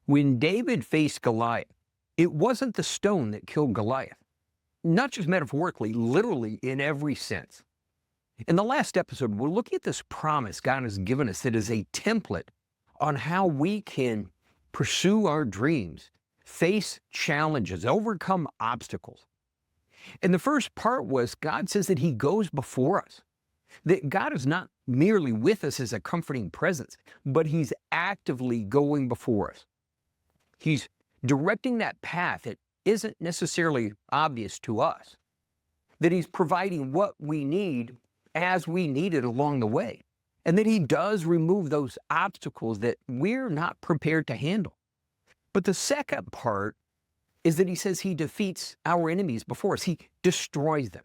When David faced Goliath, it wasn't the stone that killed Goliath, not just metaphorically, literally in every sense. In the last episode, we're looking at this promise God has given us that is a template on how we can pursue our dreams, face challenges, overcome obstacles. And the first part was God says that He goes before us, that God is not merely with us as a comforting presence, but He's actively going before us. He's directing that path that isn't necessarily obvious to us, that He's providing what we need as we need it along the way, and that He does remove those obstacles that we're not prepared to handle. But the second part is that He says He defeats our enemies before us. He destroys them.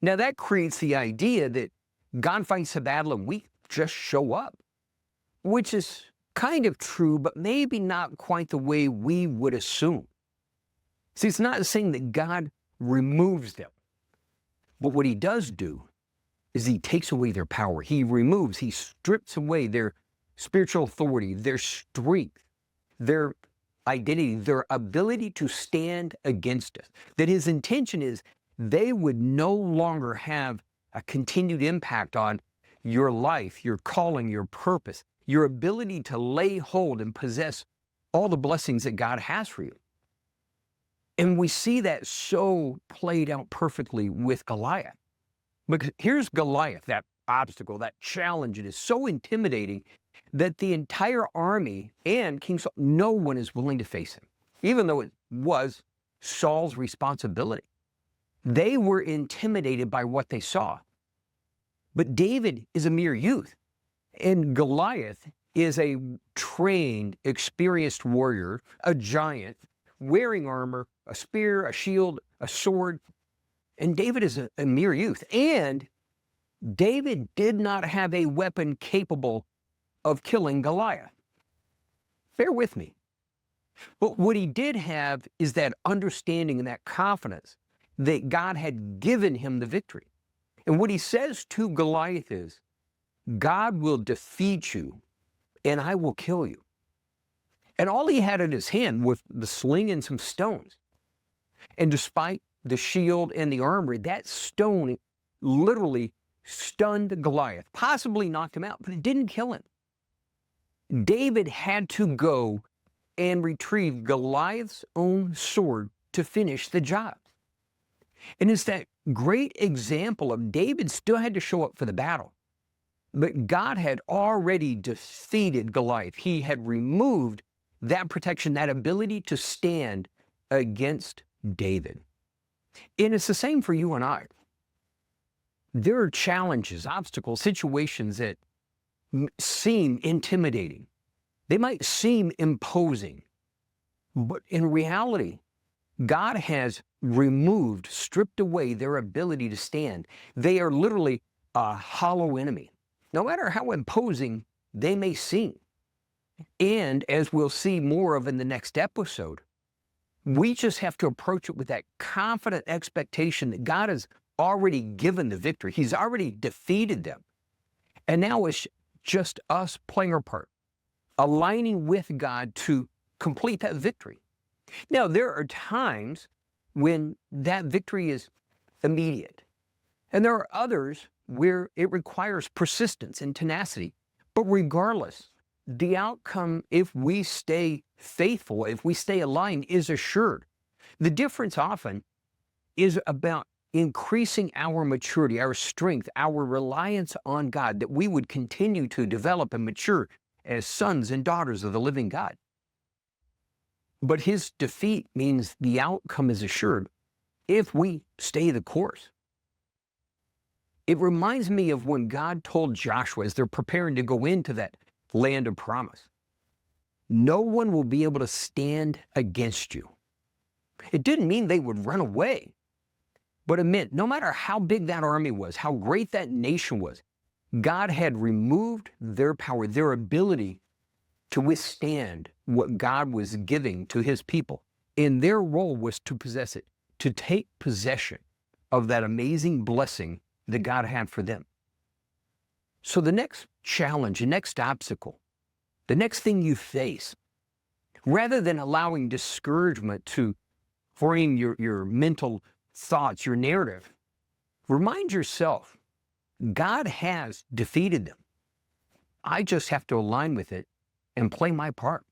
Now that creates the idea that God fights the battle and we just show up, which is kind of true, but maybe not quite the way we would assume. See, it's not saying that God removes them, but what He does do is He takes away their power. He removes, He strips away their spiritual authority, their strength, their identity, their ability to stand against us. That His intention is they would no longer have a continued impact on your life, your calling, your purpose, your ability to lay hold and possess all the blessings that God has for you. And we see that so played out perfectly with Goliath. Because here's Goliath, that obstacle, that challenge. It is so intimidating that the entire army and King Saul, no one is willing to face him, even though it was Saul's responsibility. They were intimidated by what they saw. But David is a mere youth, and Goliath is a trained, experienced warrior, a giant, wearing armor, a spear, a shield, a sword. And David is a mere youth. And David did not have a weapon capable of killing Goliath. Bear with me. But what he did have is that understanding and that confidence that God had given him the victory. And what he says to Goliath is, God will defeat you and I will kill you. And all he had in his hand was the sling and some stones. And despite the shield and the armor, that stone literally stunned Goliath, possibly knocked him out, but it didn't kill him. David had to go and retrieve Goliath's own sword to finish the job. And it's that great example of David still had to show up for the battle, but God had already defeated Goliath. He had removed that protection, that ability to stand against David. And it's the same for you and I. There are challenges, obstacles, situations that seem intimidating. They might seem imposing, but in reality, God has removed, stripped away their ability to stand. They are literally a hollow enemy, no matter how imposing they may seem. And as we'll see more of in the next episode, we just have to approach it with that confident expectation that God has already given the victory. He's already defeated them. And now it's just us playing our part, aligning with God to complete that victory. Now, there are times when that victory is immediate, and there are others where it requires persistence and tenacity. But regardless, the outcome, if we stay faithful, if we stay aligned, is assured. The difference often is about increasing our maturity, our strength, our reliance on God, that we would continue to develop and mature as sons and daughters of the living God. But His defeat means the outcome is assured if we stay the course. It reminds me of when God told Joshua as they're preparing to go into that land of promise, no one will be able to stand against you. It didn't mean they would run away, but it meant no matter how big that army was, how great that nation was, God had removed their power, their ability to withstand what God was giving to His people. And their role was to possess it, to take possession of that amazing blessing that God had for them. So the next challenge, the next obstacle, the next thing you face Rather than allowing discouragement to frame your mental thoughts, your narrative, remind yourself God has defeated them. I just have to align with it and play my part.